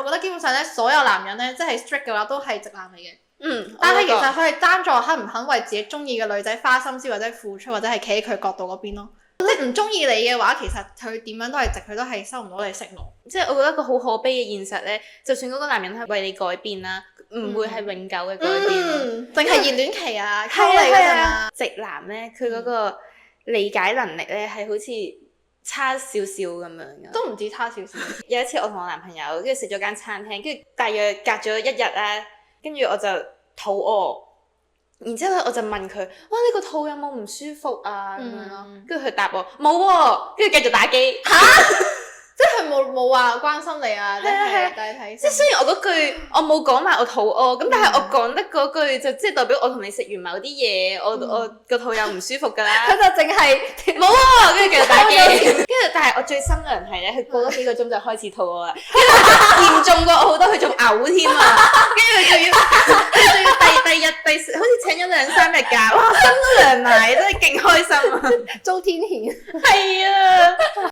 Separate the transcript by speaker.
Speaker 1: 覺得基本上咧，所有男人咧，即係 strict 嘅話都係直男嚟嘅。但係其
Speaker 2: 我
Speaker 1: 實佢係爭在肯唔肯為自己中意嘅女仔花心思或者付出，或者係企喺佢角度嗰邊咯。即係唔中意你嘅話，其實佢點樣都係直，佢都係收唔到你息怒。
Speaker 2: 即係我覺得一個好可悲嘅現實咧，就算嗰個男人係為你改變啦，唔會係永久嘅改變咯。
Speaker 1: 淨係熱戀期啊，溝你嗰陣啊。
Speaker 2: 直男咧，佢嗰個理解能力咧係好似差少少咁樣嘅。
Speaker 1: 都唔止差少少。
Speaker 2: 有一次我同我男朋友跟住食咗間餐廳，跟住大約隔咗1日咧，跟住我就肚餓，然之後咧我就問佢：哇，呢個肚有冇唔舒服啊？咁樣咯，跟住佢答我冇喎，跟住繼續打機。
Speaker 1: 即係佢冇話關心你啊，定係睇
Speaker 2: 即係雖然我嗰句我冇講埋我肚餓，咁但係我講得嗰句就即係代表我同你食完某啲嘢，我個肚又唔舒服㗎啦。
Speaker 1: 佢就淨係
Speaker 2: 冇喎，跟住繼續打機。跟住但係我最心涼係咧，佢過咗幾個鐘就開始肚餓啦，跟住嚴重過我好多，佢仲嘔添啊！跟住佢仲要第日好似請咗2-3日假，哇，心都涼埋，真係勁開心啊！
Speaker 1: 遭天譴。
Speaker 2: 係啊。